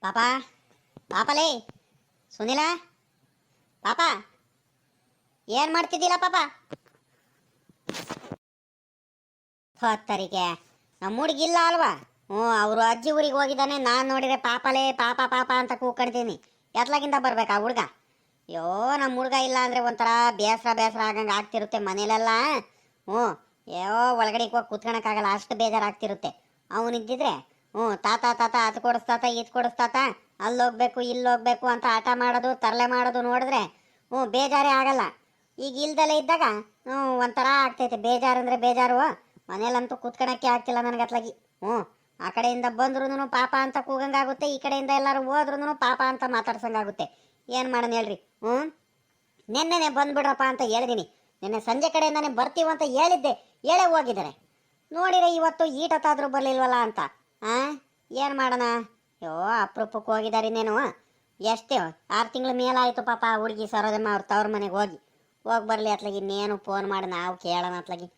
ಪಾಪ ಪಾಪಲೇ ಸುನಿಲ ಪಾಪ ಏನ್ ಮಾಡ್ತಿದ್ದಿಲ್ಲ ಪಾಪ ಹೊತ್ತರಿಗೆ ನಮ್ಮ ಹುಡುಗಿಲ್ಲ ಅಲ್ವಾ. ಅವರು ಅಜ್ಜಿ ಊರಿಗೆ ಹೋಗಿದ್ದಾನೆ. ನಾನು ನೋಡಿದ್ರೆ ಪಾಪಲೇ ಪಾಪ ಪಾಪ ಅಂತ ಕೂಕಡ್ತೀನಿ. ಎತ್ಲಾಗಿಂದ ಬರ್ಬೇಕಾ ಹುಡುಗ? ಅಯ್ಯೋ ನಮ್ಮ ಹುಡುಗ ಇಲ್ಲ ಅಂದರೆ ಒಂಥರ ಬೇಸರ ಬೇಸರ ಆಗಂಗೆ ಆಗ್ತಿರುತ್ತೆ ಮನೇಲೆಲ್ಲ. ಅಯ್ಯೋ ಒಳಗಡೆ ಹೋಗಿ ಕೂತ್ಕೊಳಕ್ಕಾಗಲ್ಲ, ಅಷ್ಟು ಬೇಜಾರಾಗ್ತಿರುತ್ತೆ. ಅವನಿದ್ದಿದ್ರೆ ತಾತ ತಾತ ಅದು ಕೊಡಿಸ್ತಾತ ಇದು ಕೊಡಿಸ್ತಾತ, ಅಲ್ಲಿ ಹೋಗ್ಬೇಕು ಇಲ್ಲಿ ಹೋಗ್ಬೇಕು ಅಂತ ಆಟ ಮಾಡೋದು ತರಲೆ ಮಾಡೋದು ನೋಡಿದ್ರೆ ಬೇಜಾರೇ ಆಗಲ್ಲ. ಈಗ ಇಲ್ದಲೇ ಇದ್ದಾಗ ಒಂಥರ ಆಗ್ತೈತೆ. ಬೇಜಾರು ಅಂದರೆ ಬೇಜಾರು. ಮನೇಲಂತೂ ಕೂತ್ಕೊಳಕ್ಕೆ ಆಗ್ತಿಲ್ಲ ನನಗೆ ಅತ್ಲಾಗಿ. ಆ ಕಡೆಯಿಂದ ಬಂದ್ರೂ ಪಾಪ ಅಂತ ಕೂಗಂಗಾಗುತ್ತೆ, ಈ ಕಡೆಯಿಂದ ಎಲ್ಲರೂ ಹೋದ್ರೂ ಪಾಪ ಅಂತ ಮಾತಾಡ್ಸಂಗಾಗುತ್ತೆ. ಏನು ಮಾಡೋಣ ಹೇಳ್ರಿ. ನೆನ್ನೆನೆ ಬಂದ್ಬಿಡ್ರಪ್ಪ ಅಂತ ಹೇಳಿದೀನಿ. ನಿನ್ನೆ ಸಂಜೆ ಕಡೆಯಿಂದಾನೆ ಬರ್ತೀವಿ ಅಂತ ಹೇಳಿದ್ದೆ, ಹೇಳೇ ಹೋಗಿದ್ದಾರೆ. ನೋಡಿರೆ ಇವತ್ತು ಈಟತ್ತಾದ್ರೂ ಬರಲಿಲ್ವಲ್ಲ ಅಂತ. ಏನು ಮಾಡೋಣ? ಅಯ್ಯೋ ಅಪರೂಪಕ್ಕೆ ಹೋಗಿದ್ದಾರೆ. ಇನ್ನೇನು ಎಷ್ಟೇ 6 ತಿಂಗಳ ಮೇಲಾಯಿತು ಪಾಪ ಹುಡುಗಿ ಸರೋದಮ್ಮ ಅವ್ರ ತವ್ರ ಮನೆಗೆ ಹೋಗಿ ಬರಲಿ ಅತ್ಲಾಗಿ. ಇನ್ನೇನು ಫೋನ್ ಮಾಡಿ ನಾವು ಕೇಳೋಣ ಅತ್ಲಾಗಿ.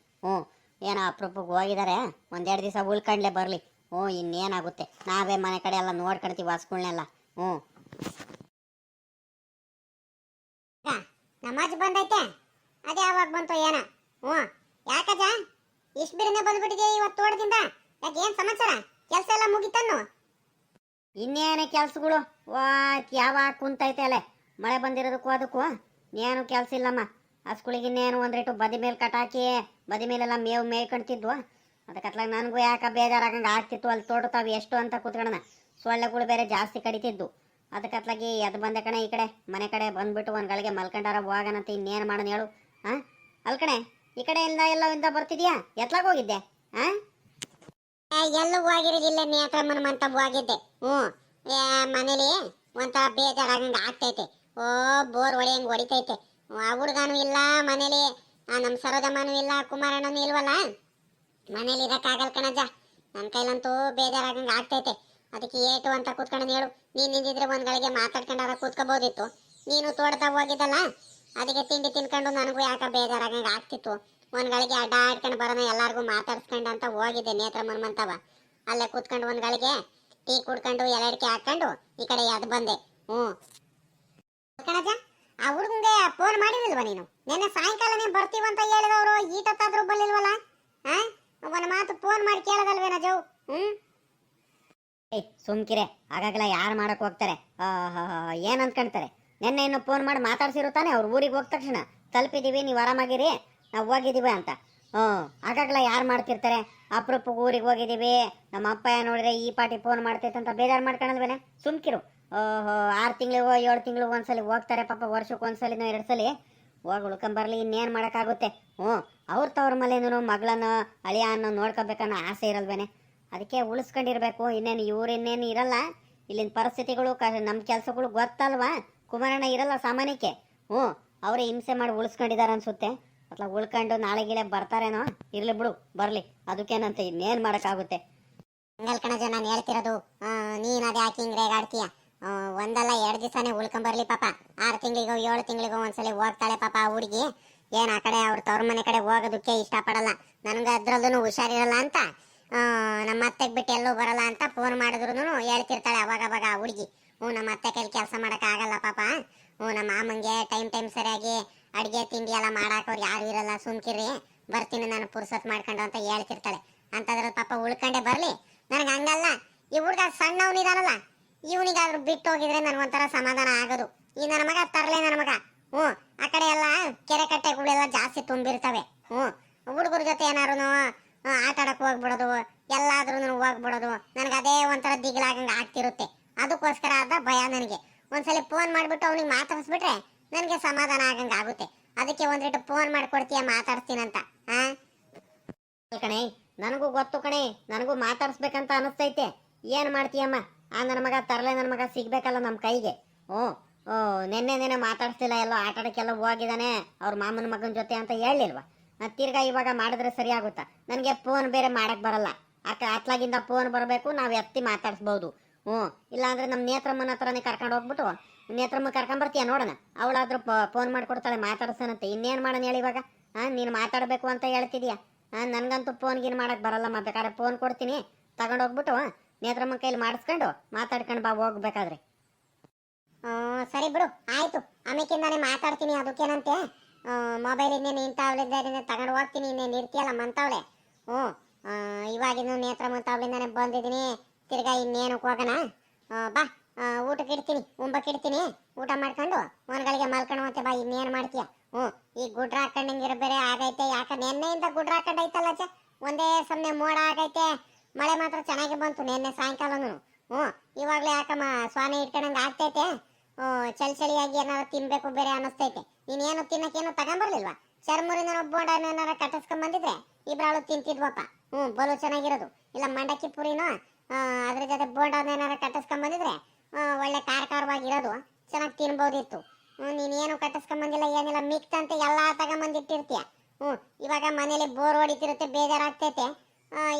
ಏನೋ ಅಪರೂಪಕ್ಕೆ ಹೋಗಿದ್ದಾರೆ, ಒಂದೆರಡು ದಿವಸ ಉಳ್ಕೊಂಡ್ಲೆ ಬರಲಿ. ಇನ್ನೇನಾಗುತ್ತೆ, ನಾವೇ ಮನೆ ಕಡೆ ಎಲ್ಲ ನೋಡ್ಕೊಳ್ತೀವಿ ಹಸ್ಗಳ್ನೆಲ್ಲ. ನಮಾಜ್ ಬಂದೈತೆ, ಅದೇ ಯಾವಾಗ ಬಂತು ಏನ? ಯಾಕಜ ಇಷ್ಟು ಬಿರಿನೇ ಬಂದ್ಬಿಟ್ಟಿದೆ ಇವತ್ತು ತೋಟದಿಂದ? ಯಾಕೆ ಏನು ಸಮಾಚಾರ? ಕೆಲಸ ಎಲ್ಲ ಮುಗಿತನ್ನು? ಇನ್ನೇನೇ ಕೆಲ್ಸಗಳು ಯಾವಾಗ ಕುಂತೈತೆ ಅಲ್ಲೇ. ಮಳೆ ಬಂದಿರೋದಕ್ಕೂ ಅದಕ್ಕೂ ಏನು ಕೆಲಸ ಇಲ್ಲಮ್ಮ. ಹಸ್ಗಳಿಗೆ ಇನ್ನೇನು ಒಂದ್ರೇಟು ಬದಿ ಮೇಲೆ ಕಟಾಕಿ ಬದಿ ಮೇಲೆಲ್ಲ ಮೇವು ಮೇಯ್ಕೊಳ್ತಿದ್ವು. ಅದಕ್ಕತ್ಲಾಗ ನನಗೂ ಯಾಕೆ ಬೇಜಾರಾಗಂಗೆ ಆಗ್ತಿತ್ತು. ಅಲ್ಲಿ ತೋಟತಾವು ಎಷ್ಟು ಅಂತ ಕೂತ್ಕೊಳ್ಳೋಣ. ಸೊಳ್ಳೆಗಳು ಬೇರೆ ಜಾಸ್ತಿ ಕಡಿತಿದ್ದು. ಅದಕ್ಕತ್ಲಾಗಿ ಅದು ಬಂದೆ ಕಣೆ ಈ ಕಡೆ ಮನೆ ಕಡೆ ಬಂದ್ಬಿಟ್ಟು ಒಂದು ಗಳಿಗೆ ಮಲ್ಕೊಂಡಾರ ಹೋಗೋಣಂತ. ಇನ್ನೇನು ಮಾಡೋಣ ಹೇಳು? ಅಲ್ಕಣೆ ಈ ಕಡೆಯಿಂದ ಎಲ್ಲವಿಂದ ಬರ್ತಿದ್ಯಾ? ಎತ್ಲಾಗ ಹೋಗಿದ್ದೆ? ಎಲ್ಲೂ ಹೋಗಿರೋದಿಲ್ಲ, ನೇತ್ರಮ್ಮನ ಮಂತ ಹೋಗಿದ್ದೆ. ಮನೇಲಿ ಒಂಥರ ಬೇಜಾರಾಗಂಗೆ ಆಗ್ತೈತೆ. ಬೋರ್ ಹೊಡೆಯಂಗೆ ಹೊಡಿತೈತೆ. ಆ ಹುಡುಗನೂ ಇಲ್ಲ ಮನೇಲಿ, ನಮ್ಮ ಸರೋದಮ್ಮನೂ ಇಲ್ಲ, ಕುಮಾರಣ್ಣನೂ ಇಲ್ವಲ್ಲ. ಮನೇಲಿ ಇರೋಕ್ಕಾಗಲ್ಲ ಕಣಜ್ಜ. ನನ್ನ ಕೈಲಂತೂ ಬೇಜಾರಾಗಂಗೆ ಆಗ್ತೈತೆ. ಅದಕ್ಕೆ ಏಟು ಅಂತ ಕೂತ್ಕೊಂಡು ಹೇಳು. ನೀನು ನಿಂತಿದ್ರೆ ಒಂದು ಗಳಿಗೆ ಮಾತಾಡ್ಕೊಂಡಾರ ಕೂತ್ಕೋಬೋದಿತ್ತು. ನೀನು ತೋಟದಾಗ ಹೋಗಿದ್ದಲ್ಲ, ಅದಕ್ಕೆ ತಿಂಡಿ ತಿನ್ಕೊಂಡು ನನಗೂ ಯಾಕೆ ಬೇಜಾರಾಗಂಗೆ ಆಗ್ತಿತ್ತು. ಒಂದು ಗಳಿಗೆ ಅಡ್ಡ ಆಡ್ಕೊಂಡು ಬರೋಣ ಎಲ್ಲರಿಗೂ ಮಾತಾಡ್ಸ್ಕೊಂಡು ಅಂತ ಹೋಗಿದ್ದೆ ನೇತ್ರಮ್ಮನ ಮಂತವ. ಅಲ್ಲೇ ಕೂತ್ಕೊಂಡು ಒಂದು ಗಳಿಗೆ ಟೀ ಕುಡ್ಕೊಂಡು ಎಲಡಿಕೆ ಹಾಕೊಂಡು ಈ ಕಡೆ ಅದು ಬಂದೆ. ಕಣಜ್ಜ, ಆ ಹುಡುಗಂಗೆ ಫೋನ್ ಮಾಡಿಲ್ವ ನೀನು? ನಿನ್ನೆ ಸಾಯಂಕಾಲನೇ ಬರ್ತೀವಂತ ಹೇಳಿದವರು ಈಟತ್ತಾದ್ರೂ ಬರಲಿಲ್ವಲ್ಲ? ಒಂದು ಮಾತು ಫೋನ್ ಮಾಡಿ ಕೇಳೋದಲ್ವೇನ ಜೌ? ಸುಮ್ಕಿರೆ, ಆಗಾಗಲ ಯಾರು ಮಾಡಕ್ ಹೋಗ್ತಾರೆ? ಏನ್ ಅನ್ಕೊಂತಾರೆ? ನಿನ್ನೆ ಇನ್ನು ಫೋನ್ ಮಾಡಿ ಮಾತಾಡ್ಸಿರುತ್ತಾನೆ. ಅವ್ರು ಊರಿಗೆ ಹೋದ ತಕ್ಷಣ ತಲುಪಿದೀವಿ, ನೀವು ಆರಾಮಾಗಿರಿ, ನಾವು ಹೋಗಿದ್ದೀವಿ ಅಂತ. ಆಗಾಗಲ ಯಾರು ಮಾಡ್ತಿರ್ತಾರೆ? ಅಪರೂಪಕ್ಕೆ ಊರಿಗೆ ಹೋಗಿದ್ದೀವಿ, ನಮ್ಮ ಅಪ್ಪ ನೋಡಿದ್ರೆ ಈ ಪಾಟಿ ಫೋನ್ ಮಾಡ್ತೈತಂತ ಬೇಜಾರು ಮಾಡ್ಕೊಳಲ್ವೇನೆ? ಸುಮ್ಕಿರು. 6 ತಿಂಗಳಿಗೋ 7 ತಿಂಗಳಿಗೋ ಒಂದ್ಸಲಿ ಹೋಗ್ತಾರೆ ಪಾಪ. ವರ್ಷಕ್ಕೆ ಒಂದ್ಸಲಿನೋ 2 ಸಲ ಹೋಗಿ ಉಳ್ಕೊಂಬರ್ಲಿ. ಇನ್ನೇನು ಮಾಡೋಕ್ಕಾಗುತ್ತೆ? ಅವ್ರ ತವ್ರ ಮನೇನು ಮಗಳನ್ನೋ ಅಳಿಯ ಅನ್ನೋ ನೋಡ್ಕೋಬೇಕನ್ನೋ ಆಸೆ ಇರಲ್ವೇನೆ? ಅದಕ್ಕೆ ಉಳಿಸ್ಕೊಂಡಿರ್ಬೇಕು. ಇನ್ನೇನು ಇವ್ರು ಇನ್ನೇನು ಇರಲ್ಲ. ಇಲ್ಲಿನ ಪರಿಸ್ಥಿತಿಗಳು ನಮ್ಮ ಕೆಲಸಗಳು ಗೊತ್ತಲ್ವಾ? ಕುಮಾರಣ್ಣ ಇರಲ್ಲ ಸಾಮಾನ್ಯಕ್ಕೆ. ಅವರೇ ಹಿಂಸೆ ಮಾಡಿ ಉಳಿಸ್ಕೊಂಡಿದ್ದಾರೆ ಅನ್ಸುತ್ತೆ. ಅತ್ಲ ಉಳ್ಕೊಂಡು ನಾಳೆ ಗಿಳೆ ಬರ್ತಾರೇನೋ. ಇರ್ಲಿ ಬಿಡು, ಬರಲಿ, ಅದಕ್ಕೇನಂತ. ಇನ್ನೇನು ಮಾಡೋಕ್ಕಾಗುತ್ತೆ? ಹಂಗಲ್ ಕಣಜ ನಾನು ಹೇಳ್ತಿರೋದು. ನೀನು ಅದೇ ಹಾಕಿ ಹಿಂಗೆ ರೇಗಾಡ್ತೀಯ. ಒಂದಲ್ಲ 2 ದಿವಸನೇ ಉಳ್ಕೊಂಬರ್ಲಿ ಪಾಪ. 6 ತಿಂಗಳಿಗೋ 7 ತಿಂಗಳಿಗೋ ಒಂದ್ಸಲಿ ಹೋಗ್ತಾಳೆ ಪಾಪ ಆ ಹುಡುಗಿ. ಏನು ಆ ಕಡೆ ಅವ್ರ ತವ್ರ ಮನೆ ಕಡೆ ಹೋಗೋದಕ್ಕೆ ಇಷ್ಟಪಡಲ್ಲ. ನನಗೆ ಅದ್ರಲ್ಲೂ ಹುಷಾರಿರಲ್ಲ ಅಂತ, ನಮ್ಮ ಅತ್ತೆಗೆ ಬಿಟ್ಟು ಎಲ್ಲೂ ಬರಲ್ಲ ಅಂತ ಫೋನ್ ಮಾಡಿದ್ರು ಹೇಳ್ತಿರ್ತಾಳೆ ಅವಾಗ ಆ ಹುಡುಗಿ. ನಮ್ಮ ಅತ್ತೆ ಕೈಲಿ ಕೆಲಸ ಮಾಡೋಕ್ಕಾಗಲ್ಲ ಪಾಪ. ನಮ್ಮ ಮಾಮಂಗೆ ಟೈಮ್ ಸರಿಯಾಗಿ ಅಡುಗೆ ತಿಂಡಿ ಎಲ್ಲ ಮಾಡಾಕೋರು ಯಾರು ಇರಲ್ಲ. ಸುಮ್ಕಿರಿ, ಬರ್ತೀನಿ ನಾನು ಪುರ್ಸತ್ ಮಾಡ್ಕೊಂಡು ಅಂತ ಹೇಳ್ತಿರ್ತಾಳೆ. ಅಂತದ್ರಲ್ಲಿ ಪಾಪ ಉಳ್ಕೊಂಡೆ ಬರಲಿ. ನನಗೆ ಹಂಗಲ್ಲ. ಈ ಹುಡುಗ ಸಣ್ಣವನಿದಾನಲ್ಲ, ಇವನಿಗಾದ್ರೂ ಬಿಟ್ಟು ಹೋಗಿದ್ರೆ ನನಗೊಂಥರ ಸಮಾಧಾನ ಆಗೋದು. ಈ ನನ್ನ ಮಗ ತರಲೆ ನನ್ನ ಮಗ. ಆ ಕಡೆ ಎಲ್ಲ ಕೆರೆ ಕಟ್ಟೆಗಳೆಲ್ಲ ಜಾಸ್ತಿ ತುಂಬಿರ್ತವೆ. ಹುಡುಗರ ಜೊತೆ ಏನಾರು ಆಟ ಆಡಕ್ಕೆ ಹೋಗ್ಬಿಡೋದು, ಎಲ್ಲಾದ್ರೂ ಹೋಗ್ಬಿಡೋದು. ನನಗೆ ಅದೇ ಒಂಥರ ದಿಗಿಲಾಗಂಗೆ ಆಗ್ತಿರುತ್ತೆ. ಅದಕ್ಕೋಸ್ಕರ ಆದ ಭಯ ನನಗೆ. ಒಂದ್ಸಲಿ ಫೋನ್ ಮಾಡಿಬಿಟ್ಟು ಅವ್ನಿಗೆ ಮಾತಾಡಿಸ್ಬಿಟ್ರೆ ನನಗೆ ಸಮಾಧಾನ ಆಗಂಗೆ ಆಗುತ್ತೆ. ಅದಕ್ಕೆ ಒಂದ್ರೇಟು ಫೋನ್ ಮಾಡಿಕೊಡ್ತೀಯ, ಮಾತಾಡ್ತೀನಂತ. ಕಣೆ, ನನಗೂ ಗೊತ್ತು ಕಣೆ, ನನಗೂ ಮಾತಾಡ್ಸ್ಬೇಕಂತ ಅನಿಸ್ತೈತೆ. ಏನು ಮಾಡ್ತೀಯಮ್ಮ? ನನ್ನ ಮಗ ತರಲೆ ನನ್ನ ಮಗ ಸಿಗ್ಬೇಕಲ್ಲ ನಮ್ಮ ಕೈಗೆ. ನೆನ್ನೆ ಮಾತಾಡ್ಸ್ತಿಲ್ಲ, ಎಲ್ಲೋ ಆಟ ಆಡಕ್ಕೆಲ್ಲ ಹೋಗಿದ್ದಾನೆ ಅವ್ರ ಮಾಮನ ಮಗನ ಜೊತೆ ಅಂತ ಹೇಳಿಲ್ವಾ? ತಿರ್ಗಾ ಇವಾಗ ಮಾಡಿದ್ರೆ ಸರಿ ಆಗುತ್ತಾ? ನನಗೆ ಫೋನ್ ಬೇರೆ ಮಾಡಕ್ ಬರಲ್ಲ. ಅತ್ಲಾಗಿಂದ ಫೋನ್ ಬರಬೇಕು, ನಾವು ಎತ್ತಿ ಮಾತಾಡ್ಸ್ಬೋದು. ಇಲ್ಲಾಂದ್ರೆ ನಮ್ಮ ನೇತ್ರಮ್ಮನ ಹತ್ರನೇ ಕರ್ಕೊಂಡು ಹೋಗ್ಬಿಟ್ಟು ನೇತ್ರಮ್ಮ ಕರ್ಕೊಂಬರ್ತೀಯ ನೋಡೋಣ. ಅವಳಾದ್ರೂ ಫೋನ್ ಮಾಡಿಕೊಡ್ತಾಳೆ, ಮಾತಾಡ್ಸೋಣಂತೆ. ಇನ್ನೇನು ಮಾಡೋಣ ಹೇಳಿ ಇವಾಗ? ನೀನು ಮಾತಾಡಬೇಕು ಅಂತ ಹೇಳ್ತಿದ್ಯಾ? ನನಗಂತೂ ಫೋನ್ ಗೀನ್ ಮಾಡಕ್ಕೆ ಬರಲ್ಲಮ್ಮ. ಬೇಕಾದ್ರೆ ಫೋನ್ ಕೊಡ್ತೀನಿ, ತಗೊಂಡೋಗ್ಬಿಟ್ಟು ನೇತ್ರಮ್ಮನ ಕೈಲಿ ಮಾಡಿಸ್ಕೊಂಡು ಮಾತಾಡ್ಕೊಂಡು ಬಾ ಹೋಗ್ಬೇಕಾದ್ರೆ. ಸರಿ ಬಿಡು ಆಯ್ತು, ಆಮೇಕಿಂದಾನೆ ಮಾತಾಡ್ತೀನಿ. ಅದಕ್ಕೇನಂತೆ ಮೊಬೈಲ್ ಇನ್ನೇನು ಇಂಥವ್ಳಿಂದ ತಗೊಂಡು ಹೋಗ್ತೀನಿ. ಇನ್ನೇನು ಇರ್ತೀಯಲ್ಲ ಮಂತವಳೆ. ಹ್ಞೂ ಇವಾಗಿನ್ನು ನೇತ್ರ ಮಂತವಳಿಂದಾನೆ ಬಂದಿದ್ದೀನಿ. ತಿರ್ಗಾ ಇನ್ನೇನಕ್ಕೆ ಹೋಗೋಣ. ಬಾ ಊಟಕ್ಕೆ ಇಡ್ತೀನಿ, ಉಂಬಕ್ಕೆ ಇಡ್ತೀನಿ. ಊಟ ಮಾಡ್ಕೊಂಡು ಒಂದ್ಗಳಿಗೆ ಮಲ್ಕೊಳ್ಳುವಂತೆ ಬಾ. ಇನ್ನೇನು ಮಾಡ್ತೀಯ? ಹ್ಞೂ ಈ ಗುಡ್ರ ಹಾಕೊಂಡಂಗಿರ ಬೇರೆ ಆಗೈತೆ. ಯಾಕೆ ನೆನ್ನೆಯಿಂದ ಗುಡ್ರ ಹಾಕೊಂಡೈತಲ್ಲ ಚ, ಒಂದೇ ಸಮನೆ ಮೋಡ ಆಗೈತೆ. ಮಳೆ ಮಾತ್ರ ಚೆನ್ನಾಗಿ ಬಂತು ನೆನ್ನೆ ಸಾಯಂಕಾಲನು. ಹ್ಞೂ ಇವಾಗಲೇ ಯಾಕಮ್ಮ ಸ್ವಾಮಿ ಇಟ್ಕೊಂಡಂಗೆ ಆಗ್ತೈತೆ. ಚಳಿಯಾಗಿ ಏನಾರು ತಿನ್ಬೇಕು ಬೇರೆ ಅನ್ನಿಸ್ತೈತೆ. ನೀನೇನು ತಿನ್ನಕ್ಕೇನು ತಗೊಂಬರ್ಲಿಲ್ವಾ? ಚರ್ಮುರಿನ ಬೋಂಡ ಏನಾರ ಕಟ್ಟಿಸ್ಕೊಂಡ್ ಬಂದಿದ್ರೆ ಇಬ್ರಾಳು ತಿಂತಿದ್ವಪ್ಪ. ಬಲು ಚೆನ್ನಾಗಿರೋದು. ಇಲ್ಲ ಮಂಡಕ್ಕಿ ಪುರಿನೋ ಅದ್ರ ಜೊತೆ ಬೋಂಡ ಏನಾರ ಕಟ್ಟಿಸ್ಕೊಂಡ್ ಬಂದಿದ್ರೆ ಒಳ್ಳೆ ಖಾರವಾಗಿರೋದು, ಚೆನ್ನಾಗಿ ತಿನ್ಬೋದಿತ್ತು. ನೀನೇನು ಕಟ್ಟಿಸ್ಕೊಂಡ್ ಬಂದಿಲ್ಲ, ಏನಿಲ್ಲ. ಮಿಕ್ಸ್ ಅಂತ ಎಲ್ಲಾ ತಗೊಂಬಂದಿಟ್ಟಿರ್ತೀಯ. ಇವಾಗ ಮನೇಲಿ ಬೋರ್ ಹೊಡಿತಿರುತ್ತೆ, ಬೇಜಾರಾಗ್ತೈತೆ.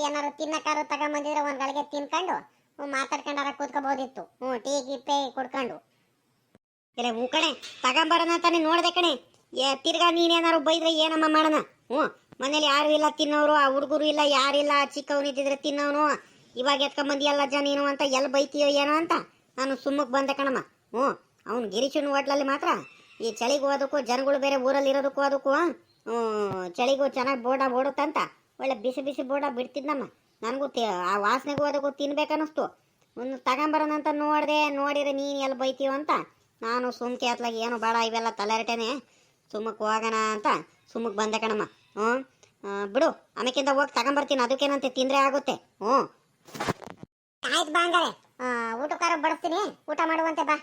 ಏನಾರು ತಿನ್ನಕ್ಕಾರು ತಗೊಂಬಂದಿದ್ರೆ ಒಂದ್ಗಳಿಗೆ ತಿನ್ಕೊಂಡು ಮಾತಾಡ್ಕೊಂಡಾರ ಕೂತ್ಕೋಬೋದಿತ್ತು. ಟೀ ಗಿಪ್ಪೆ ಕುಡ್ಕೊಂಡು. ಇಲ್ಲ ಹೂ ಕಣೆ, ತಗೊಂಬರೋಣ ತಾನೇ ನೋಡ್ದೆ ಕಣೆ. ತಿರ್ಗಾ ನೀನೇನಾರು ಬೈದ್ರೆ ಏನಮ್ಮ ಮಾಡೋಣ? ಮನೇಲಿ ಯಾರು ಇಲ್ಲ ತಿನ್ನೋರು, ಆ ಹುಡುಗರು ಇಲ್ಲ, ಯಾರಿಲ್ಲ. ಚಿಕ್ಕವನಿದ್ದಿದ್ರೆ ತಿನ್ನೋನು. ಇವಾಗ ಎತ್ಕೊಂಬಂದಿಯಲ್ಲ ನೀನು ಅಂತ ಎಲ್ಲಿ ಬೈತೀಯೋ ಏನೋ ಅಂತ ನಾನು ಸುಮ್ಮಕ್ಕೆ ಬಂದೆ ಕಣಮ್ಮ. ಅವ್ನು ಗಿರೀಶನ್ ಹೋಟ್ಲಲ್ಲಿ ಮಾತ್ರ ಈ ಚಳಿಗೂ ಅದಕ್ಕೂ ಜನಗಳು ಬೇರೆ ಊರಲ್ಲಿ ಇರೋದಕ್ಕೂ ಅದಕ್ಕೂ ಚಳಿಗೂ ಚೆನ್ನಾಗಿ ಬೋಡ ಓಡುತ್ತಂತ ಒಳ್ಳೆ ಬಿಸಿ ಬಿಸಿ ಬೋಡ ಬಿಡ್ತಿದ್ನಮ್ಮ. ನನಗೂ ಆ ವಾಸನೆಗೂ ಅದಕ್ಕೂ ತಿನ್ಬೇಕನ್ನಿಸ್ತು. ಒಂದು ತಗೊಂಬರೋಣ ಅಂತ ನೋಡಿದ್ರೆ ನೀನು ಎಲ್ಲಿ ಬೈತೀಯೋ ಅಂತ ನಾನು ಸುಮ್ಕೆ ಅತ್ಲಾಗ ಏನು ಬೇಡ ಇವೆಲ್ಲ ತಲೆರಟೆನೆ, ಸುಮ್ಮಕ್ಕೆ ಹೋಗೋಣ ಅಂತ ಸುಮ್ಮಕ್ಕೆ ಬಂದೆ ಕಣಮ್ಮ. ಬಿಡು, ಆಮೇಕಿಂದ ಹೋಗಿ ತಗೊಂಬರ್ತೀನಿ. ಅದಕ್ಕೇನಂತೆ ತಿಂದ್ರೆ ಆಗುತ್ತೆ. ಆಯ್ತು ಬಾ ಹಂಗಾರೆ. ಊಟಕ್ಕಾರ ಬಡಿಸ್ತೀನಿ, ಊಟ ಮಾಡುವಂತೆ ಬಾ.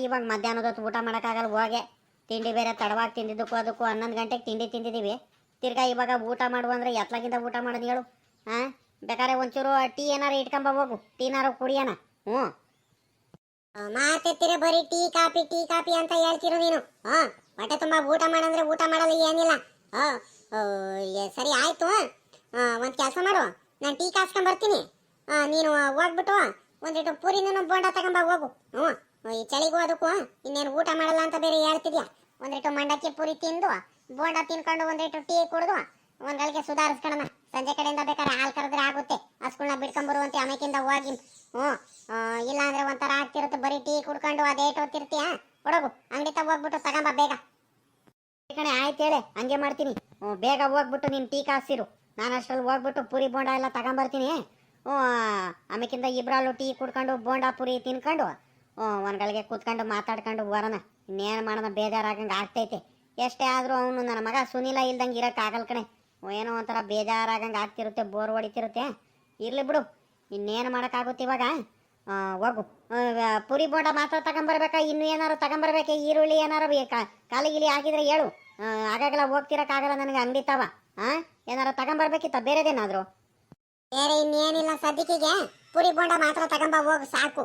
ಇವಾಗ ಮಧ್ಯಾಹ್ನದ ಹೊತ್ತು ಊಟ ಮಾಡೋಕ್ಕಾಗಲ್ಲ. ಹೋಗೆ ತಿಂಡಿ ಬೇರೆ ತಡವಾಗಿ ತಿಂದಿದ್ದಕ್ಕೂ ಅದಕ್ಕೂ 11 ಗಂಟೆಗೆ ತಿಂಡಿ ತಿಂದಿದ್ದೀವಿ. ತಿರ್ಗಾ ಇವಾಗ ಊಟ ಮಾಡುವಂದ್ರೆ ಎತ್ಲಾಗಿಂದ ಊಟ ಮಾಡೋದು ಹೇಳು? ಬೇಕಾದ್ರೆ ಒಂಚೂರು ಟೀ ಏನಾರು ಇಟ್ಕೊಂಬ ಹೋಗು, ಟೀನಾರು ಕುಡಿಯೋಣ. ಮಾತೆತ್ತಿರ ಬರೀ ಟೀ ಕಾಪಿ ಅಂತ ಹೇಳ್ತಿರು ನೀನು. ಹೊಟ್ಟೆ ತುಂಬಾ ಊಟ ಮಾಡಂದ್ರೆ ಊಟ ಮಾಡಲ್ಲ, ಏನಿಲ್ಲ. ಸರಿ ಆಯ್ತು. ಒಂದ್ ಕೆಲಸ ಮಾಡು, ನಾನು ಟೀ ಕಾಸ್ಕೊಂಡ್ ಬರ್ತೀನಿ. ನೀನು ಹೋಗ್ಬಿಟ್ಟು ಒಂದಿಟ್ಟು ಪೂರಿನೂ ಬೋಂಡ ತಗೊಂಬ ಹೋಗು. ಈ ಚಳಿಗೂ ಅದಕ್ಕೂ ಇನ್ನೇನು ಊಟ ಮಾಡಲ್ಲ ಅಂತ ಬೇರೆ ಹೇಳ್ತಿದ್ಯಾ. ಒಂದಿಟ್ಟು ಮಂಡಕ್ಕಿ ಪೂರಿ ತಿಂದು ಬೋಂಡ ತಿನ್ಕೊಂಡು ಒಂದಿಟ್ಟು ಟೀ ಕುಡಿದು ಒಂದ್ಗಳಿಗೆ ಸುಧಾರಿಸ್ಕೊಳ್ಳೋಣ. ಸಂಜೆ ಕಡೆಯಿಂದ ಬೇಕಾದ್ರೆ ಹಾಲು ಕರೆದ್ರೆ ಆಗುತ್ತೆ. ಹಸ್ಗಳನ್ನ ಬಿಡ್ಕೊಂಬರುವಂತೆ ಆಮೇಕಿಂದ ಹೋಗಿ. ಇಲ್ಲ ಅಂದ್ರೆ ಒಂಥರ ಆಗ್ತಿರುತ್ತೆ, ಬರೀ ಟೀ ಕುಡ್ಕೊಂಡು ಅದೇಟ್ ಓದ್ತಿರ್ತೀಯ. ಹೊಡಗು ಅಂಗಡಿ ತಗ ಹೋಗ್ಬಿಟ್ಟು ತಗೊಂಬ ಬೇಗ. ಕಣೆ ಆಯ್ತು ಹೇಳೆ, ಹಂಗೆ ಮಾಡ್ತೀನಿ. ಬೇಗ ಹೋಗ್ಬಿಟ್ಟು ನೀನು ಟೀ ಕಾಸಿರು, ನಾನು ಅಷ್ಟರಲ್ಲಿ ಹೋಗ್ಬಿಟ್ಟು ಪೂರಿ ಬೋಂಡ ಎಲ್ಲ ತಗೊಂಬರ್ತೀನಿ. ಆಮೇಕಿಂದ ಇಬ್ರಾಳು ಟೀ ಕುಡ್ಕೊಂಡು ಬೋಂಡ ಪುರಿ ತಿನ್ಕೊಂಡು ಒಂದ್ಗಳಿಗೆ ಕೂತ್ಕೊಂಡು ಮಾತಾಡ್ಕೊಂಡು ಬರೋಣ. ಇನ್ನೇನು ಮಾಡೋಣ, ಬೇಜಾರಾಗಂಗೆ ಆಗ್ತೈತೆ. ಎಷ್ಟೇ ಆದರೂ ಅವನು ನನ್ನ ಮಗ ಸುನಿಲ ಇಲ್ದಂಗೆ ಇರೋಕ್ಕಾಗಲ್ಲ ಕಣೆ. ಏನೋ ಒಂಥರ ಬೇಜಾರಾಗಂಗೆ ಆಗ್ತಿರುತ್ತೆ, ಬೋರ್ ಹೊಡಿತಿರುತ್ತೆ. ಇರ್ಲಿ ಬಿಡು, ಇನ್ನೇನು ಮಾಡೋಕ್ಕಾಗುತ್ತೆ ಇವಾಗ. ಹೋಗು, ಪುರಿ ಬೋಂಡ ಮಾತ್ರ ತಗೊಂಬರ್ಬೇಕಾ? ಇನ್ನು ಏನಾರು ತಗೊಂಬರ್ಬೇಕೆ? ಈರುಳ್ಳಿ ಏನಾರು ಕಾಲಿಗಿಲಿ ಹಾಕಿದ್ರೆ ಹೇಳು. ಆಗಾಗಲ ಹೋಗ್ತಿರಕ್ಕಾಗಲ್ಲ ನನಗೆ ಅಂಗಡಿ ತವ. ಏನಾರು ತಗೊಂಬರ್ಬೇಕಿತ್ತ ಬೇರೆದೇನಾದ್ರು? ಬೇರೆ ಇನ್ನೇನಿಲ್ಲ ಸದ್ಯಕ್ಕೆ. ಪುರಿ ಬೋಂಡ ಮಾತ್ರ ತಗೊಂಬ ಹೋಗು ಸಾಕು.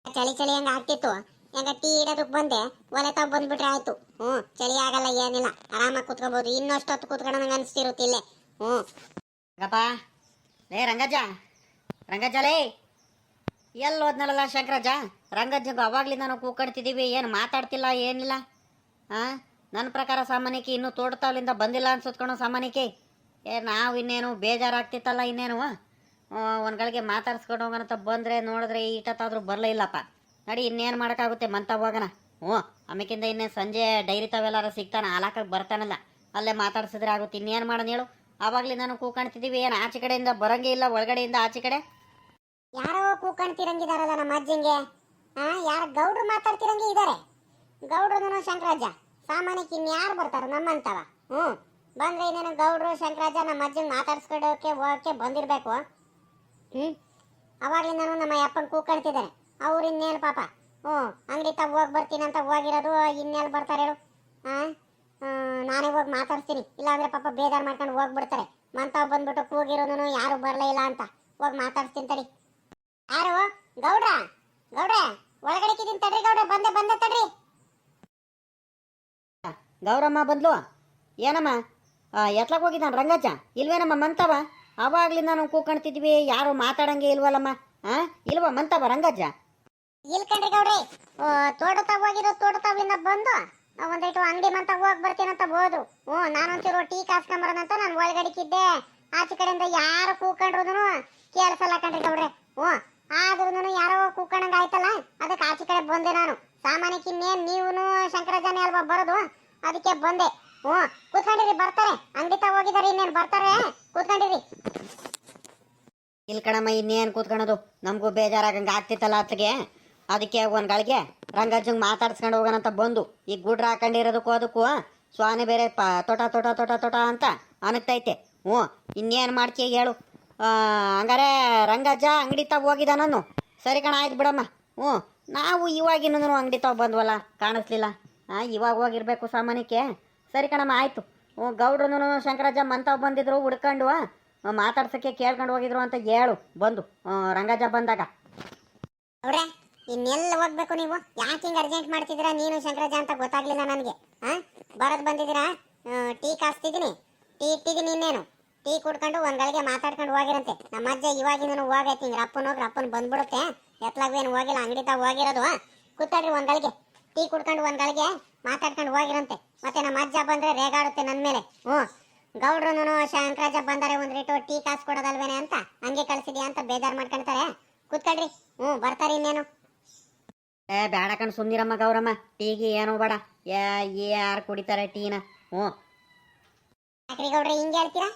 ಚಳಿ ಹಂಗ ಆಗ್ತಿತ್ತು. ಹೆಂಗ ಟೀ ಇಡೋದಕ್ಕೆ ಬಂದೆ, ಒಲೆ ತಾವ್ ಬಂದ್ಬಿಟ್ರೆ ಆಯ್ತು. ಚಳಿ ಆಗಲ್ಲ, ಏನಿಲ್ಲ, ಆರಾಮಾಗಿ ಕುತ್ಕೋಬಹುದು. ಇನ್ನಷ್ಟೊತ್ತು ಕುತ್ಕೊಳ್ಳೋ ನಂಗೆ ಅನಿಸ್ತಿರುತ್ತಿಲ್ಲೇ. ರಂಗಪ್ಪ, ಲೇ ರಂಗಜ್ಜ ಲೇ, ಎಲ್ಲಿ ಹೋದ್ನಲ್ಲ ಶಂಕರಜ್ಜ? ರಂಗಜ್ಜಗ ಅವಾಗ್ಲಿಂದ ನಾವು ಕೂಕಡ್ತಿದ್ದೀವಿ, ಏನು ಮಾತಾಡ್ತಿಲ್ಲ, ಏನಿಲ್ಲ. ನನ್ನ ಪ್ರಕಾರ ಸಾಮಾನ್ಯಕ್ಕೆ ಇನ್ನೂ ತೋಟತಾವಲಿಂದ ಬಂದಿಲ್ಲ ಅನ್ಸುತ್ಕೊಳೋ ಸಾಮಾನ್ಯಕ್ಕೆ. ನಾವು ಇನ್ನೇನು ಬೇಜಾರಾಗ್ತಿತ್ತಲ್ಲ, ಇನ್ನೇನು ಒಂದ್ಗಳಿಗೆ ಮಾತಾಡ್ಸ್ಕೊಂಡು ಹೋಗೋಣಂತ ಬಂದರೆ ನೋಡಿದ್ರೆ ಈಟತ್ತಾದ್ರೂ ಬರಲೇ ಇಲ್ಲಪ್ಪ. ನಡಿ, ಇನ್ನೇನು ಮಾಡೋಕ್ಕಾಗುತ್ತೆ, ಮಂತ ಹೋಗೋಣ. ಆಮೇಕಿಂದ ಇನ್ನೇನು ಸಂಜೆ ಡೈರಿ ತಾವೆಲ್ಲಾರು ಸಿಗ್ತಾನೆ, ಹಾಲಾಕಕ್ಕೆ ಬರ್ತಾನಲ್ಲ, ಅಲ್ಲೇ ಮಾತಾಡ್ಸಿದ್ರೆ ಆಗುತ್ತೆ. ಇನ್ನೇನು ಮಾಡೋಣ ಹೇಳು? ಆವಾಗಲೇ ನಾನು ಕೂಕಾಣ್ತಿದ್ದೀವಿ, ಏನು ಆಚೆ ಕಡೆಯಿಂದ ಬರಂಗೇ ಇಲ್ಲ, ಒಳಗಡೆಯಿಂದ ಆಚೆ ಕಡೆ ಯಾರೋ ಕೂಕಾಣ್ತಿರಂಗಿದಾರಲ್ಲ ನಮ್ಮ ಅಜ್ಜಂಗೆ. ಯಾರು ಗೌಡ್ರು ಮಾತಾಡ್ತಿರಂಗೆ ಇದ್ದಾರೆ. ಗೌಡ್ರು ಶಂಕರಾಜ ಸಾಮಾನ್ಯಕ್ಕೆ ಇನ್ಯಾರು ಬರ್ತಾರ ನಮ್ಮಂತವ? ಬಂದ್ರೆ ಇನ್ನೇನು ಗೌಡ್ರು ಶಂಕರಾಜ ನಮ್ಮ ಅಜ್ಜನ್ ಮಾತಾಡ್ಸ್ಕೊಡೋಕೆ ಹೋಗಕ್ಕೆ ಬಂದಿರ್ಬೇಕು. ಅವಾಗ್ಲಿಂದ ನಮ್ಮ ಅಪ್ಪನ ಕೂಕಾಣ್ತಿದ್ದಾರೆ. ಅವ್ರು ಇನ್ನೇನು ಪಾಪ ಅಂಗಡಿ ತಗ ಹೋಗಿ ಬರ್ತೀನಿ ಅಂತ ಹೋಗಿರೋದು. ಇನ್ನೆಲ್ಲಿ ಬರ್ತಾರೆ ಹೇಳು? ನಾನೇ ಹೋಗಿ ಮಾತಾಡ್ತೀನಿ, ಇಲ್ಲಾಂದ್ರೆ ಪಾಪ ಬೇಜಾರು ಮಾಡ್ಕೊಂಡು ಹೋಗ್ಬಿಡ್ತಾರೆ. ಮಂತಾವ್ ಬಂದ್ಬಿಟ್ಟು ಕೂಗಿರೋನು ಯಾರು ಬರಲೇ ಇಲ್ಲ ಅಂತ ಹೋಗಿ ಮಾತಾಡ್ತೀನಿ ತಡಿ. ಯಾರು? ಗೌಡ್ರ ಒಳಗಡೆ ಕಿದ್ದೀನಿ ತಡ್ರಿ ಗೌಡ್ರ, ಬಂದೆ ತಡ್ರಿ. ಗೌರಮ್ಮ ಬಂದ್ಲು. ಏನಮ್ಮ ಎತ್ಲಾಗ ಹೋಗಿದ್ದಾನೆ ರಂಗಜ್ಜ? ಇಲ್ವೇನಮ್ಮ ಮಂತವ? ಅವಾಗ್ಲಿಂದ ನಾವು ಕೂಕಣ್ತಿದ್ವಿ, ಯಾರು ಮಾತಾಡಂಗೆ ಇಲ್ವಲ್ಲಮ್ಮ. ಇಲ್ವಾ ಮಂತವ ರಂಗಜ್ಜ? ಇಲ್ಕಂಡ್ರಿ ಗೌಡ್ರಿ, ತೋಟತಾವ್ ಹೋಗಿರೋ ತೋಟತಾವ್ಲಿಂದ ಬಂದು ಒಂದೈಟು ಅಂಗಡಿ ಮಂತ ಹೋಗಿ ಬರ್ತೀನಂತ ಹೋದ್ರು. ನಾನೊಂಚೂರು ಟೀ ಕಾಸ್ಕೊಂಬರೋದಂತ ನಾನು ಒಳಗಡಿಕಿದ್ದೆ. ಆಚೆ ಕಡೆಯಿಂದ ಯಾರು ಕೂಕೊಂಡ್ರು ಕೇಳಿಸಲ್ಲ ಕಣ್ರಿ ಗೌಡ್ರೆ. ಹ್ಞೂ ಆದ್ರೂ ಯಾರೋ ಕೂಕೊಂಡಂಗ ಆಯ್ತಲ್ಲ, ಅದಕ್ಕೆ ಆಚೆ ಕಡೆ ಬಂದೆ ನಾನು. ಸಾಮಾನ್ಯಕ್ಕೆ ಇನ್ನೇನು ನೀವು ಶಂಕರಾಜನೇ ಅಲ್ವಾ ಬರೋದು, ಅದಕ್ಕೆ ಬಂದೆ. ಹ್ಞೂ ಕೂತ್ಕೊಂಡಿರಿ, ಬರ್ತಾರೆ. ಅಂಗಡಿ ತಾ ಹೋಗಿದ್ದಾರೆ, ಇನ್ನೇನು ಬರ್ತಾರೆ, ಕೂತ್ಕೊಂಡಿರಿ. ಇಲ್ಲಿ ಕಣಮ್ಮ ಇನ್ನೇನು ಕೂತ್ಕೊಳ್ಳೋದು, ನಮಗೂ ಬೇಜಾರಾಗಂಗೆ ಆಗ್ತಿತ್ತಲ್ಲ ಅತ್ತಿಗೆ. ಅದಕ್ಕೆ ಒಂದು ಗಳಿಗೆ ರಂಗಜ್ಜಂಗೆ ಮಾತಾಡ್ಸ್ಕೊಂಡು ಹೋಗೋಣ ಅಂತ ಬಂದು. ಈಗ ಗುಡ್ರ ಹಾಕೊಂಡಿರೋದಕ್ಕೂ ಅದಕ್ಕೂ ಸ್ವಾನೆ ಬೇರೆ ತೋಟ ತೋಟ ತೋಟ ತೋಟ ಅಂತ ಅನಗ್ತೈತೆ. ಹ್ಞೂ ಇನ್ನೇನು ಮಾಡ್ತೀಯ ಹೇಳು. ಹಂಗಾರೆ ರಂಗಜ್ಜ ಅಂಗಡಿ ತಾವು ಹೋಗಿದ್ದ ನಾನು. ಸರಿ ಕಣ, ಆಯ್ತು ಬಿಡಮ್ಮ. ಹ್ಞೂ ನಾವು ಇವಾಗಿನೂ ಅಂಗಡಿ ತಾವು ಬಂದ್ವಲ್ಲ, ಕಾಣಿಸ್ಲಿಲ್ಲ. ಇವಾಗ ಹೋಗಿರ್ಬೇಕು ಸಾಮಾನ್ಯಕ್ಕೆ. ಸರಿ ಕಣಮ್ಮ, ಆಯಿತು. ಹ್ಞೂ ಗೌಡ್ರು ಶಂಕರಜ್ಜ ಮಂತಾವ್ ಬಂದಿದ್ರು, ಹುಡ್ಕೊಂಡು ಮಾತಾಡ್ಸೋಕ್ಕೆ ಕೇಳ್ಕೊಂಡು ಹೋಗಿದ್ರು ಅಂತ ಹೇಳು ಬಂದು ರಂಗಜ್ಜ ಬಂದಾಗ. ಅವ್ರೆ ಇನ್ನೆಲ್ಲ ಹೋಗ್ಬೇಕು ನೀವು? ಯಾಕೆ ಹಿಂಗೆ ಅರ್ಜೆಂಟ್ ಮಾಡ್ತಿದ್ದೀರಾ ನೀನು ಶಂಕರಜ್ಜ ಅಂತ ಗೊತ್ತಾಗ್ಲಿಲ್ಲ ನನಗೆ. ಬರೋದು ಬಂದಿದ್ದೀರಾ? ಟೀ ಕಾಸ್ತಿದ್ದೀನಿ, ಟೀ ಇಟ್ಟಿದ್ದೀನಿ. ಇನ್ನೇನು ಟೀ ಕುಡ್ಕೊಂಡು ಒಂದು ಗಳಿಗೆ ಮಾತಾಡ್ಕೊಂಡು ಹೋಗಿರಂತೆ. ನಮ್ಮ ಅಜ್ಜ ಇವಾಗಿಂದನು ಹೋಗೈತಿ. ಹಿಂಗೆ ರಪ್ಪನ ಹೋಗಿ ರಪ್ಪನ ಬಂದ್ಬಿಡುತ್ತೆ. ಎತ್ಲಾಗೇನು ಹೋಗಿಲ್ಲ, ಅಂಗಡಿ ತಾವು ಹೋಗಿರೋದು. ಕೂತಾಡ್ರಿ, ಒಂದು ಗಳಿಗೆ ಟೀ ಕುಡ್ಕೊಂಡು ಒಂದು ಗಳಿಗೆ ಮಾತಾಡ್ಕೊಂಡು ಹೋಗಿರಂತೆ. ಮತ್ತೆ ನಮ್ಮ ಅಜ್ಜ ಬಂದರೆ ರೇಗಾಡುತ್ತೆ ನನ್ನ ಮೇಲೆ. ಹ್ಞೂ ಗೌಡ್ರು ಶಂಕರಜ್ಜ ಬಂದರೆ ಒಂದು ರೇಟು ಟೀ ಕಾಸು ಕೊಡೋದಲ್ವೇನೆ ಅಂತ ಹಂಗೆ ಕಳಿಸಿದ್ಯಾ ಅಂತ ಬೇಜಾರು ಮಾಡ್ಕೊಳ್ತಾರೆ. ಕೂತ್ಕೊಳ್ರಿ. ಹ್ಞೂ ಬರ್ತಾರೆ ಇನ್ನೇನು. ಬೇಡ ಕಣ್ ಸುಮ್ನಿರಮ್ಮ ಗೌರಮ್ಮ, ಟೀಗೆ ಏನೋ ಬೇಡ. ಯಾರು ಕುಡಿತಾರೆ ಟೀನ? ಹ್ಞೂ ಯಾಕ್ರಿ ಗೌಡ್ರೆ ಹಿಂಗೆ ಹೇಳ್ತೀರಾ?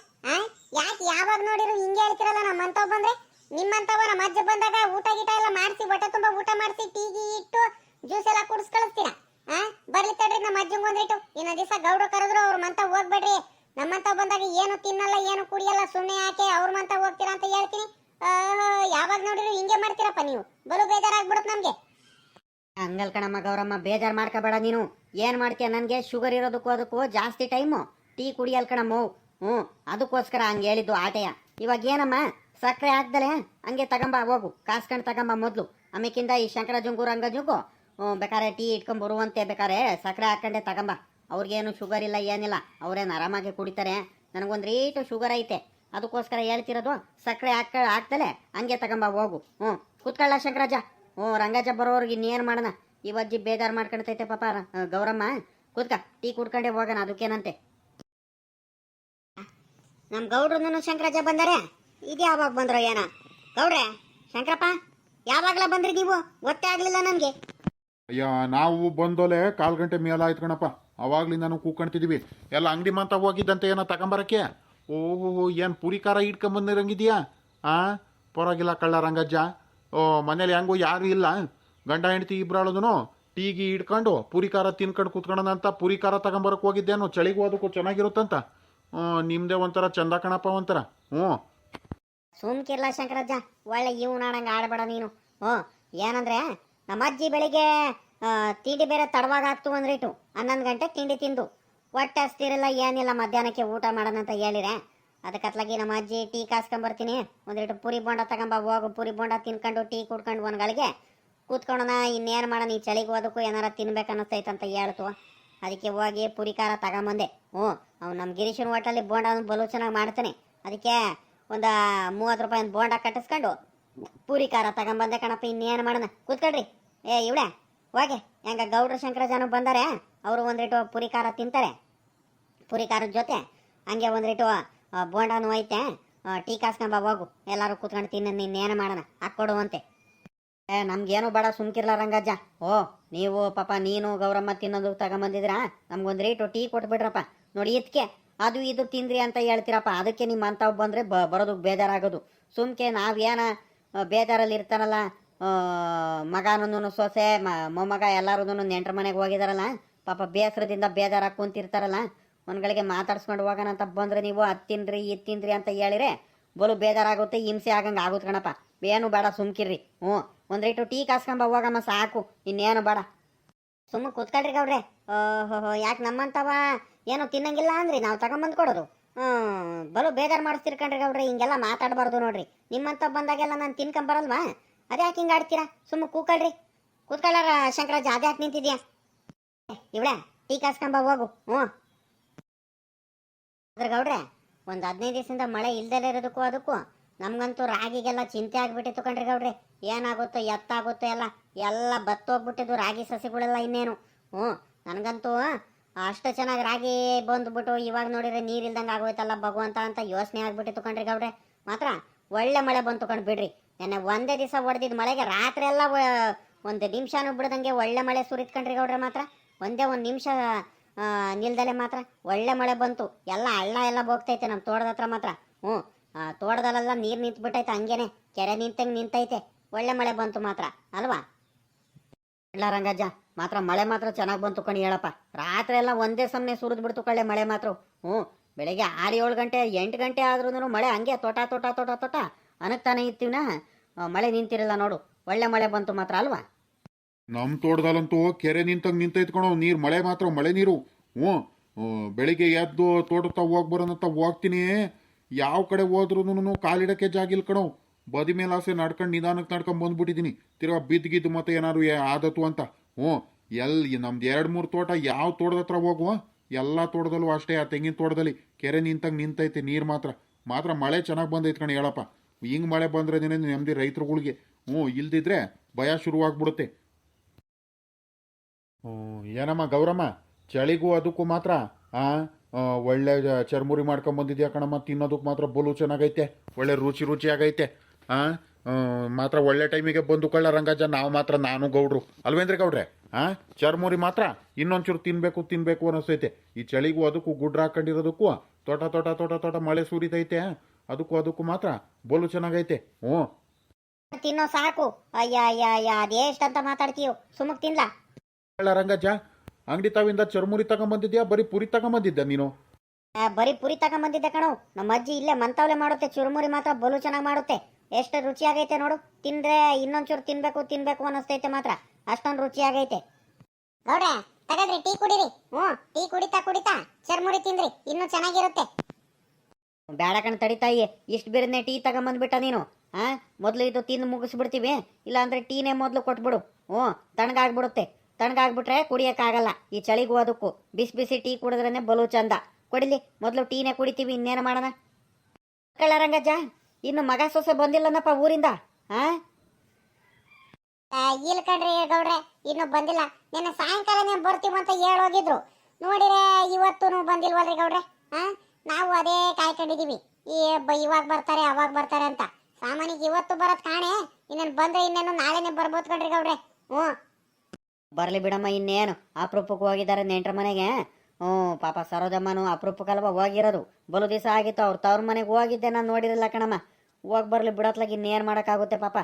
ಯಾಕೆ ಯಾವಾಗ ನೋಡಿರು ಹಿಂಗೆ ಹೇಳ್ತಿರಲ್ಲ? ನಮ್ಮಂತವ್ ಬಂದ್ರೆ ನಿಮ್ಮಂತವ ನಮ್ಮ ಅಜ್ಜ ಬಂದಾಗ ಊಟ ಗೀಟ ಎಲ್ಲ ಮಾಡಿಸಿ, ಹೊಟ್ಟೆ ತುಂಬ ಊಟ ಮಾಡಿಸಿ, ಟೀಗಿ ಇಟ್ಟು ಜ್ಯೂಸ್ ಎಲ್ಲ ಕುಡಿಸ್ ಕಳಿಸ್ತೀರಾ? ಬರ್ಲಿ ತಡ್ರಿ, ನಮ್ಮ ಅಜ್ಜಂಗೆ ಒಂದಿಟ್ಟು. ಇನ್ನೊಂದು ದಿವಸ ಗೌಡ್ರು ಕರೆದ್ರು ಅವ್ರ ಮಂತ ಹೋಗ್ಬೇಡ್ರಿ, ನಮ್ಮಂತವ್ ಬಂದಾಗ ಏನು ತಿನ್ನಲ್ಲ ಏನು ಕುಡಿಯಲ್ಲ, ಸುಮ್ಮನೆ ಯಾಕೆ ಅವ್ರ ಮಂತ ಹೋಗ್ತೀರಾ ಅಂತ ಹೇಳ್ತೀನಿ. ಯಾವಾಗ ನೋಡಿರು ಹಿಂಗೆ ಮಾಡ್ತೀರಪ್ಪ ನೀವು. ಬಲು ಬೇಜಾರಾಗ್ಬಿಡುತ್ತೆ ನಮ್ಗೆ. ಹಂಗಲ್ ಕಣಮ್ಮ ಗೌರಮ್ಮ, ಬೇಜಾರು ಮಾಡ್ಕೋಬೇಡ ನೀನು. ಏನು ಮಾಡ್ತೀಯ, ನನಗೆ ಶುಗರ್ ಇರೋದಕ್ಕೂ ಅದಕ್ಕೂ ಜಾಸ್ತಿ ಟೈಮು ಟೀ ಕುಡಿಯಲ್ ಕಣಮ್ಮ. ಹ್ಞೂ ಅದಕ್ಕೋಸ್ಕರ ಹಂಗೆ ಹೇಳಿದ್ದು ಆಟೆಯ. ಇವಾಗ ಏನಮ್ಮ ಸಕ್ಕರೆ ಹಾಕ್ದಲೆ ಹಂಗೆ ತಗೊಂಬ, ಹೋಗು ಕಾಸ್ಕೊಂಡು ತಗೊಂಬ ಮೊದಲು. ಆಮೇಕಿಂದ ಈ ಶಂಕರಜ್ಜಂಗೂ ರಂಗಜ್ಜಂಗೂ ಬೇಕಾರೆ ಟೀ ಇಟ್ಕೊಂಬರುವಂತೆ ಬೇಕಾರೆ ಸಕ್ಕರೆ ಹಾಕ್ಕೊಂಡೆ ತಗೊಂಬ. ಅವ್ರಿಗೇನು ಶುಗರ್ ಇಲ್ಲ ಏನಿಲ್ಲ, ಅವ್ರೇನು ಆರಾಮಾಗಿ ಕುಡಿತಾರೆ. ನನಗೊಂದು ರೇಟು ಶುಗರ್ ಐತೆ, ಅದಕ್ಕೋಸ್ಕರ ಹೇಳ್ತಿರೋದು. ಸಕ್ಕರೆ ಹಾಕ್ದಲೆ ಹಂಗೆ ತಗೊಂಬ ಹೋಗು. ಹ್ಞೂ ಕೂತ್ಕೊಳ್ಳ ಶಂಕರಜ್ಜ. ಹ್ಞೂ ರಂಗಜ್ಜ ಬರೋರ್ಗೆ ಇನ್ನೇನು ಮಾಡೋಣ. ಇವಜ್ಜಿ ಬೇಜಾರು ಮಾಡ್ಕೊಳ್ತೈತೆ ಪಾಪ ಗೌರಮ್ಮ. ಕೂತ್ಕ, ಟೀ ಕುಡ್ಕೊಂಡೆ ಹೋಗೋಣ, ಅದಕ್ಕೇನಂತೆ. ನಮ್ಮ ಗೌಡ್ರು ಶಂಕರಜ್ಜ ಬಂದರೆ ಇದು ಯಾವಾಗ ಬಂದ್ರೋ ಏನ? ಗೌಡ್ರೆ, ಶಂಕರಪ್ಪ ಯಾವಾಗಲ ಬಂದ್ರಿ ನೀವು? ಗೊತ್ತೇ ಆಗ್ಲಿಲ್ಲ ನನಗೆ. ಅಯ್ಯ ನಾವು ಬಂದೋಲೆ 1/4 ಗಂಟೆ ಮೇಲಾಯ್ತು ಕಣಪ್ಪ. ಅವಾಗ್ಲಿಂದ ನಾವು ಕೂತ್ಕೊಂತಿದೀವಿ. ಎಲ್ಲ ಅಂಗಡಿ ಮಾತ ಹೋಗಿದ್ದಂತೆ ಏನೋ ತಗೊಂಬರಕ್ಕೆ. ಓಹೋ, ಏನು ಪುರಿ ಖಾರ ಇಟ್ಕೊಂಬಂದಿರಂಗಿದ್ಯಾ? ಪರವಾಗಿಲ್ಲ ಕಳ್ಳ ರಂಗಜ್ಜ. ಮನೇಲಿ ಹೆಂಗೋ ಯಾರು ಇಲ್ಲ, ಗಂಡ ಹೆಂಡತಿ ಇಬ್ಬರಾಳೋದು ಟೀಗಿ ಇಟ್ಕೊಂಡು ಪುರಿ ಖಾರ ತಿನ್ಕೊಂಡು ಕೂತ್ಕೊಳ್ಳೋಣ ಅಂತ ಪುರಿ ಖಾರ ತಗೊಂಬರಕ್ಕೆ ಹೋಗಿದ್ದೇನು. ಚಳಿಗೂ ಅದಕ್ಕೂ ಚೆನ್ನಾಗಿರುತ್ತಂತ. ನಿಮ್ಮದೇ ಒಂಥರ ಚಂದ ಕಣಪ್ಪ, ಒಂಥರ. ಹ್ಞೂ ಸುಮ್ಕಿರ್ಲ ಶಂಕರಜ್ಜ, ಒಳ್ಳೆ ಇವು ನಾಡಂಗೆ ಆಡಬೇಡ ನೀನು. ಹ್ಞೂ ಏನಂದ್ರೆ ನಮ್ಮ ಅಜ್ಜಿ ಬೆಳಿಗ್ಗೆ ತಿಂಡಿ ಬೇರೆ ತಡವಾಗಿ ಆಗ್ತು ಅಂದ್ರಿಟ್ಟು 11 ಗಂಟೆ ತಿಂಡಿ ತಿಂದು ಹೊಟ್ಟೆ ಹಸ್ತಿರಲ್ಲ ಏನಿಲ್ಲ, ಮಧ್ಯಾಹ್ನಕ್ಕೆ ಊಟ ಮಾಡೋಣಂತ ಹೇಳಿರೆ. ಅದಕ್ಕತ್ಲಾಗಿ ನಮ್ಮ ಅಜ್ಜಿ ಟೀ ಕಾಸ್ಕೊಂಬರ್ತೀನಿ, ಒಂದಿಟ್ಟು ಪುರಿ ಬೋಂಡ ತಗೊಂಬ ಹೋಗು. ಪುರಿ ಬೋಂಡ ತಿನ್ಕೊಂಡು ಟೀ ಕುಡ್ಕೊಂಡು ಒಂದು ಗಳಿಗೆ ಕೂತ್ಕೊಳ್ಳೋಣ. ಇನ್ನೇನು ಮಾಡೋಣ, ಈ ಚಳಿಗೂ ಅದಕ್ಕೂ ಏನಾರ ತಿನ್ಬೇಕನ್ನಿಸ್ತೈತಂತ ಹೇಳ್ತು. ಅದಕ್ಕೆ ಹೋಗಿ ಪುರಿ ಖಾರ ತಗೊಂಬಂದೆ. ಹ್ಞೂ ಅವ್ನು ನಮ್ಮ ಗಿರೀಶನ ಹೋಟೆಲ್ಲಿ ಬೋಂಡ ಬಲು ಚೆನ್ನಾಗಿ ಮಾಡ್ತಾನೆ. ಅದಕ್ಕೆ ಒಂದು 30 ರೂಪಾಯಿ ಬೋಂಡ ಕಟ್ಟಿಸ್ಕೊಂಡು ಪುರಿ ಖಾರ ತಗೊಂಬಂದೆ ಕಣಪ್ಪ. ಇನ್ನೇನು ಮಾಡೋಣ, ಕೂತ್ಕೊಳ್ರಿ. ಇವಳೆ ಹೋಗೆ, ಹೆಂಗ ಗೌಡ್ರ ಶಂಕರಜ್ಜನೂ ಬಂದರೆ ಅವರು ಒಂದಿಟ್ಟು ಪುರಿ ಖಾರ ತಿಂತಾರೆ. ಪುರಿ ಖಾರದ ಜೊತೆ ಹಂಗೆ ಒಂದಿಟ್ಟು ಬೋಂಡನೂ ಐತೆ. ಟೀ ಕಾಸ್ಕೊಂಬ ಹೋಗು, ಎಲ್ಲರೂ ಕೂತ್ಕೊಂಡು ತಿನ್ನ. ಇನ್ನೇನು ಮಾಡೋಣ, ಹಾಕ್ಕೊಡುವಂತೆ. ನಮ್ಗೇನು ಬೇಡ, ಸುಮ್ಕಿರ್ಲ ರಂಗಜ್ಜ. ನೀವು ಪಾಪ ನೀನು ಗೌರಮ್ಮ ತಿನ್ನೋದು ತಗೊಂಬಂದಿದ್ರಾ, ನಮ್ಗೊಂದು ರೇಟು ಟೀ ಕೊಟ್ಬಿಡ್ರಪ್ಪ. ನೋಡಿ ಇದಕ್ಕೆ ಅದು ಇದು ತಿಂದ್ರಿ ಅಂತ ಹೇಳ್ತೀರಪ್ಪ. ಅದಕ್ಕೆ ನಿಮ್ಮ ಅಂಥವು ಬಂದರೆ ಬರೋದಕ್ಕೆ ಬೇಜಾರಾಗೋದು. ಸುಮ್ಕೆ ನಾವೇನ ಬೇಜಾರಲ್ಲಿ ಇರ್ತಾರಲ್ಲ, ಮಗನೂ ಸೊಸೆ ಮೊಮ್ಮಗ ಎಲ್ಲರೂ ನೆಂಟ್ರ ಮನೆಗೆ ಹೋಗಿದಾರಲ್ಲ, ಪಾಪ ಬೇಸರದಿಂದ ಬೇಜಾರಾಗಿ ಕುಂತಿರ್ತಾರಲ್ಲ. ಒಂದ್ಗಳಿಗೆ ಮಾತಾಡ್ಸ್ಕೊಂಡು ಹೋಗೋಣ ಅಂತ ಬಂದರೆ ನೀವು ಅದು ತಿನ್ರಿ ಇದು ತಿನ್ರಿ ಅಂತ ಹೇಳಿರೆ ಬಲು ಬೇಜಾರಾಗುತ್ತೆ, ಹಿಂಸೆ ಆಗಂಗೆ ಆಗುತ್ತೆ ಕಣಪ್ಪ. ಏನು ಬೇಡ, ಸುಮ್ಕಿರ್ರಿ. ಹ್ಞೂ ಒಂದು ರೇಟು ಟೀ ಕಾಸ್ಕೊಂಬ ಹೋಗಮ್ಮ, ಸಾಕು, ಇನ್ನೇನು ಬೇಡ. ಸುಮ್ಮನೆ ಕೂತ್ಕೊಳ್ರಿ ಗೌಡ್ರೆ. ಓಹೋ, ಯಾಕೆ ನಮ್ಮಂತವ ಏನು ತಿನ್ನಂಗಿಲ್ಲ ಅಂದ್ರಿ ನಾವು ತಗೊಂಬಂದು ಕೊಡೋದು? ಬಲು ಬೇಜಾರು ಮಾಡಿಸ್ತಿರ್ಕಂಡ್ರಿ ಗೌಡ್ರೆ, ಹಿಂಗೆಲ್ಲ ಮಾತಾಡಬಾರ್ದು ನೋಡ್ರಿ. ನಿಮ್ಮಂತ ಬಂದಾಗೆಲ್ಲ ನಾನು ತಿನ್ಕೊಂಬರಲ್ವಾ? ಅದ್ಯಾಕೆ ಹಿಂಗೆ ಆಡ್ತೀರಾ? ಸುಮ್ಮನೆ ಕೂತ್ಕೊಳ್ಳಾರ ಶಂಕರಜ್ಜ, ಅದ್ಯಾಕೆ ನಿಂತಿದ್ಯಾ? ಇವಳೆ ಟೀ ಕಾಸ್ಕೊಂಬ ಹೋಗು. ಹ್ಞೂ ಅದ್ರ ಗೌಡ್ರೆ, ಒಂದು 15 ದಿವಸದಿಂದ ಮಳೆ ಇಲ್ದಲೇ ಇರೋದಕ್ಕೂ ಅದಕ್ಕೂ ನಮ್ಗಂತೂ ರಾಗಿಗೆಲ್ಲ ಚಿಂತೆ ಆಗಿಬಿಟ್ಟಿತ್ತು ಕಣ್ರಿ ಗೌಡ್ರೆ. ಏನಾಗುತ್ತೋ ಎತ್ತಾಗುತ್ತೋ ಎಲ್ಲ ಬತ್ತೋಗ್ಬಿಟ್ಟಿದ್ದು ರಾಗಿ ಸಸಿಗಳೆಲ್ಲ ಇನ್ನೇನು. ಹ್ಞೂ ನನಗಂತೂ ಅಷ್ಟು ಚೆನ್ನಾಗಿ ರಾಗಿ ಬಂದ್ಬಿಟ್ಟು ಇವಾಗ ನೋಡಿದ್ರೆ ನೀರಿಲ್ದಂಗೆ ಆಗೋಯ್ತಲ್ಲ ಭಗವಂತ ಅಂತ ಯೋಚನೆ ಆಗ್ಬಿಟ್ಟಿತ್ತು ಕಣ್ರಿ ಗೌಡ್ರೆ. ಮಾತ್ರ ಒಳ್ಳೆ ಮಳೆ ಬಂತು ಕಣ್ ಬಿಡ್ರಿ. ನೆನ್ನೆ ಒಂದೇ ದಿವಸ ಹೊಡೆದಿದ್ದು ಮಳೆಗೆ ರಾತ್ರಿ ಎಲ್ಲ ಒಂದು ನಿಮಿಷನೂ ಬಿಡದಂಗೆ ಒಳ್ಳೆ ಮಳೆ ಸುರಿತ್ ಕಣ್ರಿ ಗೌಡ್ರೆ. ಮಾತ್ರ ಒಂದೇ ಒಂದು ನಿಮಿಷ ನಿಲ್ದಲೆ ಮಾತ್ರ ಒಳ್ಳೆ ಮಳೆ ಬಂತು. ಎಲ್ಲ ಹಳ್ಳ ಎಲ್ಲ ಹೋಗ್ತೈತೆ ನಮ್ಮ ತೋಟದ ಹತ್ರ ಮಾತ್ರ. ತೋಟದಲ್ಲೆಲ್ಲ ನೀರು ನಿಂತ್ಬಿಟ್ಟೈತೆ, ಹಂಗೇನೆ ಕೆರೆ ನಿಂತಂಗೆ ನಿಂತೈತೆ. ಒಳ್ಳೆ ಮಳೆ ಬಂತು ಮಾತ್ರ ಅಲ್ವಾ ಇಲ್ಲ ರಂಗಜ್ಜ? ಮಾತ್ರ ಮಳೆ ಮಾತ್ರ ಚೆನ್ನಾಗಿ ಬಂತು ಕಣಿ ಹೇಳಪ್ಪ. ರಾತ್ರಿ ಎಲ್ಲ ಒಂದೇ ಸಮನೆ ಸುರಿದು ಬಿಡ್ತು ಕಳ್ಳೆ ಮಳೆ ಮಾತ್ರ. ಬೆಳಗ್ಗೆ 6-7 ಗಂಟೆ 8 ಗಂಟೆ ಆದ್ರೂ ಮಳೆ ಹಂಗೆ ತೋಟ ತೋಟ ತೋಟ ತೋಟ ಅನಕ್ತಾನೆ ಇರ್ತೀವಿನ, ಮಳೆ ನಿಂತಿರಲ್ಲ ನೋಡು. ಒಳ್ಳೆ ಮಳೆ ಬಂತು ಮಾತ್ರ ಅಲ್ವಾ? ನಮ್ಮ ತೋಟದಲ್ಲಂತೂ ಕೆರೆ ನಿಂತಂಗೆ ನಿಂತೈತ್ ಕಣೋ ನೀರು. ಮಳೆ ಮಾತ್ರ ಮಳೆ ನೀರು. ಬೆಳಿಗ್ಗೆ ಎದ್ದು ತೋಟದ ಹೋಗಿ ಬರೋಣಂತ ಹೋಗ್ತೀನಿ. ಯಾವ ಕಡೆ ಹೋದ್ರೂ ಕಾಲಿಡಕ್ಕೆ ಜಾಗಿಲ್ ಕಣೋ. ಬದಿ ಮೇಲೆ ಆಸೆ ನಡ್ಕೊಂಡು ನಿಧಾನಕ್ಕೆ ನಡ್ಕೊಂಡು ಬಂದ್ಬಿಟ್ಟಿದ್ದೀನಿ. ತಿರ್ಗಾ ಬಿದ್ದಿದ್ದು ಮತ್ತೆ ಏನಾದ್ರು ಆದತ್ತು ಅಂತ. ಎಲ್ಲಿ ನಮ್ದು 2-3 ತೋಟ, ಯಾವ ತೋಟದ ಹತ್ರ ಹೋಗುವ ಎಲ್ಲ ತೋಟದಲ್ಲೂ ಅಷ್ಟೇ. ಆ ತೆಂಗಿನ ತೋಟದಲ್ಲಿ ಕೆರೆ ನಿಂತಂಗೆ ನಿಂತೈತೆ ನೀರು ಮಾತ್ರ. ಮಾತ್ರ ಮಳೆ ಚೆನ್ನಾಗಿ ಬಂದೈತೆ ಕಣ ಹೇಳಪ್ಪ. ಹಿಂಗೆ ಮಳೆ ಬಂದ್ರೆ ನೆಮ್ಮದಿ ರೈತರುಗಳಿಗೆ. ಇಲ್ದಿದ್ರೆ ಭಯ ಶುರುವಾಗ್ಬಿಡುತ್ತೆ. ಏನಮ್ಮ ಗೌರಮ್ಮ, ಚಳಿಗೂ ಅದಕ್ಕೂ ಮಾತ್ರ ಒಳ್ಳೆ ಚರ್ಮುರಿ ಮಾಡ್ಕೊಂಬಂದಿದ್ಯಾ ಕಣಮ್ಮ. ತಿನ್ನೋದಕ್ಕೆ ಮಾತ್ರ ಬಲು ಚೆನ್ನಾಗೈತೆ, ಒಳ್ಳೆ ರುಚಿ ಆಗೈತೆ. ಮಾತ್ರ ಒಳ್ಳೆ ಟೈಮಿಗೆ ಬಂದು ಕೊಳ್ಳ ರಂಗಜ್ಜ. ನಾವು ಮಾತ್ರ ನಾನು ಗೌಡ್ರು ಅಲ್ವೇಂದ್ರೆ ಗೌಡ್ರೆ? ಚರ್ಮುರಿ ಮಾತ್ರ ಇನ್ನೊಂಚೂರು ತಿನ್ಬೇಕು ಅನ್ನಿಸ್ತೈತೆ. ಈ ಚಳಿಗೂ ಅದಕ್ಕೂ ಗುಡ್ರ ಹಾಕೊಂಡಿರೋದಕ್ಕೂ ತೋಟ ತೋಟ ತೋಟ ತೋಟ ಮಳೆ ಸುರಿತೈತೆ. ಅದಕ್ಕೂ ಮಾತ್ರ ಬೋಲು ಚೆನ್ನಾಗೈತೆ. ತಿನ್ನೋ ಸಾಕು. ಅಯ್ಯ ಅದೆಷ್ಟಂತ ಮಾತಾಡ್ತೀಯೋ, ಸುಮಕ್ ತಿನ್ಲಾ? ರಂಗಜ್ಜ, ಅಂಗಡಿ ತಾವಿಂದ ಚರ್ಮುರಿ ತಗೊಂಬಂದಿದ್ಯಾ ಬರೀ ಪುರಿ ತಗೊಂಬಂದಿದ್ದ ನೀನು? ಬರೀ ಪುರಿ ತಗೊಂಬಂದಿದ್ದೆ ಕಣೋ. ನಮ್ಮ ಅಜ್ಜಿ ಇಲ್ಲೇ ಮಂತಾವಲೆ ಮಾಡುತ್ತೆ. ಚುರುಮುರಿ ಮಾತ್ರ ಬಲು ಚೆನ್ನಾಗಿ ಮಾಡುತ್ತೆ. ಎಷ್ಟು ರುಚಿಯಾಗೈತೆ ನೋಡು. ತಿಂದ್ರೆ ಇನ್ನೊಂಚೂರು ತಿನ್ಬೇಕು ಅನ್ನಿಸ್ತೈತೆ ಮಾತ್ರ. ಅಷ್ಟೊಂದು ರುಚಿಯಾಗೈತೆ. ಗೌಡ್ರೆ ತಗದ್ರಿ, ಟೀ ಕುಡಿರಿ. ಟೀ ಕುಡಿತಾ ಚರ್ಮುರಿ ತಿಂದ್ರಿ, ಇನ್ನೂ ಚೆನ್ನಾಗಿರುತ್ತೆ. ಬೇಡ ಕಣ್ ತಡಿತಾಯಿ, ಇಷ್ಟು ಬೇರೆ ಟೀ ತಗೊಂಬಂದ್ಬಿಟ್ಟ ನೀನು. ಮೊದಲು ಇದು ತಿಂದು ಮುಗಿಸ್ಬಿಡ್ತೀವಿ. ಇಲ್ಲಾಂದ್ರೆ ಟೀನೇ ಮೊದಲು ಕೊಟ್ಬಿಡು. ತಣ್ಣಗಾಗ್ಬಿಡುತ್ತೆ. ತಣ್ಣಗಾಗ್ಬಿಟ್ರೆ ಕುಡಿಯೋಕ್ಕಾಗಲ್ಲ. ಈ ಚಳಿಗೂ ಅದಕ್ಕೂ ಬಿಸಿ ಟೀ ಕುಡಿದ್ರೇನೆ ಬಲು ಚಂದ. ಕೊಡಿಲಿ, ಮೊದಲು ಟೀನೇ ಕುಡಿತೀವಿ, ಇನ್ನೇನು ಮಾಡೋಣ? ರಂಗಜ್ಜ, ಇನ್ನು ಮಗ ಸೊಸೆ ಬಂದಿಲ್ಲನಪ್ಪ ಊರಿಂದ? ಇಲ್ಲ ಕಣ್ರಿ ಗೌಡ್ರೆ, ಇನ್ನು ಬಂದಿಲ್ಲ. ನಿನ್ನೆ ಸಾಯಂಕಾಲನೇ ಬರ್ತೀವಂತ ಹೇಳೋಗಿದ್ರು. ನೋಡಿರೆ ಇವತ್ತು ಬಂದಿಲ್ವಲ್ರಿ ಗೌಡ್ರೆ. ನಾವು ಅದೇ ಕಾಯ್ಕೊಂಡಿದೀವಿ. ಇವಾಗ ಬರ್ತಾರೆ ಅವಾಗ ಬರ್ತಾರೆ ಅಂತ. ಸಾಮಾನ್ಯಕ್ಕೆ ಇವತ್ತು ಬರೋದ್ ಕಾಣೆ. ಇನ್ನೇನು ಬಂದ್ರೆ ಇನ್ನೇನು ನಾಳೆನೆ ಬರ್ಬೋದು ಕಣ್ರಿ ಗೌಡ್ರೆ. ಬರ್ಲಿ ಬಿಡಮ್ಮ, ಇನ್ನೇನು ಅಪರೂಪಕ್ಕೆ ಹೋಗಿದ್ದಾರೆ ನೆಂಟ್ರ ಮನೆಗೆ. ಪಾಪ ಸರೋಜಮ್ಮನು ಅಪರೂಪಕ್ಕಲ್ವ ಹೋಗಿರೋದು. ಬಲು ದಿವಸ ಆಗಿತ್ತು. ಅವ್ರ ತವ್ರ ಮನೆಗೆ ಹೋಗಿದ್ದೆ, ನಾನು ನೋಡಿರಲಿಲ್ಲ ಕಣಮ್ಮ. ಹೋಗಿ ಬರ್ಲಿ ಬಿಡತ್ಲಾಗ ಇನ್ನೇನು ಮಾಡೋಕ್ಕಾಗುತ್ತೆ ಪಾಪ.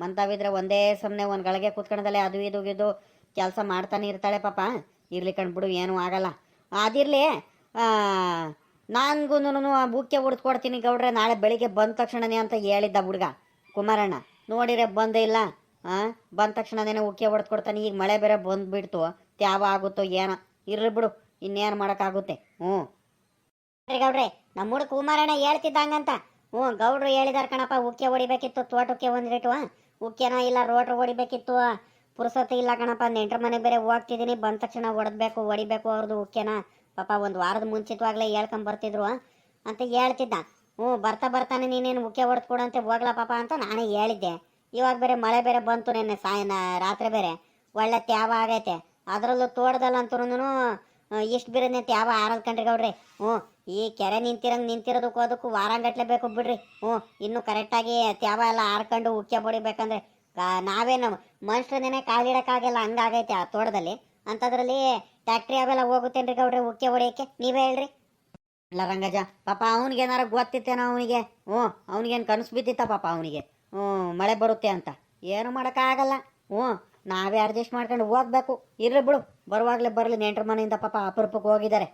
ಮಂತಾವಿದ್ರೆ ಒಂದೇ ಸಮನೆ ಒಂದು ಗಳಿಗೆ ಕೂತ್ಕೊಂಡದಲ್ಲೇ ಅದು ಇದು ಕೆಲಸ ಮಾಡ್ತಾನೆ ಇರ್ತಾಳೆ ಪಾಪ. ಇರ್ಲಿ ಕಣ್ಬಿಡು, ಏನೂ ಆಗಲ್ಲ. ಅದಿರಲಿ, ನನಗೂ ಬುಕ್ಕೆ ಹೊಡೆದ್ಕೊಡ್ತೀನಿ ಗೌಡ್ರೆ ನಾಳೆ ಬೆಳಿಗ್ಗೆ ಬಂದ ತಕ್ಷಣನೇ ಅಂತ ಹೇಳಿದ್ದ ಹುಡುಗ ಕುಮಾರಣ್ಣ. ನೋಡಿರೆ ಬಂದೇ ಇಲ್ಲ. ಬಂದ ತಕ್ಷಣನೇ ಉಕ್ಕೆ ಹೊಡೆದ್ಕೊಡ್ತಾನೆ. ಈಗ ಮಳೆ ಬೇರೆ ಬಂದುಬಿಡ್ತು, ತ್ಯಾವ ಆಗುತ್ತೋ ಏನೋ. ಇರ್ಲಿ ಬಿಡು, ಇನ್ನೇನು ಮಾಡೋಕ್ಕಾಗುತ್ತೆ. ಗೌಡ್ರೆ, ನಮ್ಮ ಹುಡುಗ ಕುಮಾರಣ್ಣ ಹೇಳ್ತಿದ್ದಂಗಂತ. ಗೌಡ್ರು ಹೇಳಿದಾರ ಕಣಪ್ಪ, ಉಕ್ಕೆ ಹೊಡಿಬೇಕಿತ್ತು ತೋಟಕ್ಕೆ ಒಂದಿಟ್ಟು. ಉಕ್ಕೆನೋ ಇಲ್ಲ ರೋಟ್ರು ಹೊಡಿಬೇಕಿತ್ತು. ಪುರುಸೊತ್ತು ಇಲ್ಲ ಕಣಪ್ಪ. ನೆಂಟ್ರ ಮನೆ ಬೇರೆ ಹೋಗ್ತಿದ್ದೀನಿ, ಬಂದ ತಕ್ಷಣ ಹೊಡಿಬೇಕು ಅವ್ರದ್ದು ಉಕ್ಕೆನ. ಪಾಪ ಒಂದು ವಾರದ ಮುಂಚಿತವಾಗಲೇ ಹೇಳ್ಕೊಂಬರ್ತಿದ್ರು ಅಂತ ಹೇಳ್ತಿದ್ದ. ಬರ್ತಾನೆ ನೀನೇನು ಉಕ್ಕೆ ಹೊಡೆದ್ಕೊಡಂತೆ ಹೋಗ್ಲಾ ಪಾಪ ಅಂತ ನಾನೇ ಹೇಳಿದ್ದೆ. ಇವಾಗ ಬೇರೆ ಮಳೆ ಬೇರೆ ಬಂತು, ನೆನ್ನೆ ರಾತ್ರಿ ಬೇರೆ ಒಳ್ಳೆ ತ್ಯಾವ ಆಗೈತೆ. ಅದರಲ್ಲೂ ತೋಟದಲ್ಲಂತೂ ಇಷ್ಟು ಬೇರೆ ತ್ಯಾವ ಆರಲ್ ಕಣ್ರಿ ಗೌಡ್ರಿ. ಈ ಕೆರೆ ನಿಂತಿರೋದಕ್ಕೂ ಅದಕ್ಕೂ ವಾರಂಗಟ್ಲೆ ಬೇಕು ಬಿಡ್ರಿ. ಇನ್ನು ಕರೆಕ್ಟಾಗಿ ತ್ಯಾವ ಎಲ್ಲ ಆರ್ಕೊಂಡು ಉಕ್ಕೆ ಹೊಡಿಬೇಕಂದ್ರೆ ನಾವೇನು ಮನುಷ್ಯರನ್ನೇ ಕಾಲಿಡಕ್ಕಾಗಲ್ಲ, ಹಂಗಾಗೈತೆ ಆ ತೋಟದಲ್ಲಿ. ಅಂಥದ್ರಲ್ಲಿ ಟ್ಯಾಕ್ಟ್ರಿ ಅವೆಲ್ಲ ಹೋಗುತ್ತೇನ್ರಿ ಗೌಡ್ರಿ ಉಕ್ಕೆ ಹೊಡಿಯೋಕ್ಕೆ? ನೀವೇ ಹೇಳ್ರಿ. ಇಲ್ಲ ರಂಗಜ್ಜ, ಪಾಪ ಅವನಿಗೇನಾರ ಗೊತ್ತಿತ್ತೇನೋ ಅವನಿಗೆ. ಅವನಿಗೇನು ಕನಸು ಬಿದ್ದಿತ್ತ ಪಾಪ ಅವನಿಗೆ ಮಳೆ ಬರುತ್ತೆ ಅಂತ. ಏನು ಮಾಡೋಕ್ಕಾಗಲ್ಲ. ನಾವೇ ಅಡ್ಜಸ್ಟ್ ಮಾಡ್ಕೊಂಡು ಹೋಗ್ಬೇಕು. ಇರ್ಲಿ ಬಿಡು, ಬರುವಾಗಲೇ ಬರಲಿ. ನೆಂಟ್ರ ಮನೆಯಿಂದ ಪಾಪ ಅಪರೂಪಕ್ಕೆ ಹೋಗಿದ್ದಾರೆ.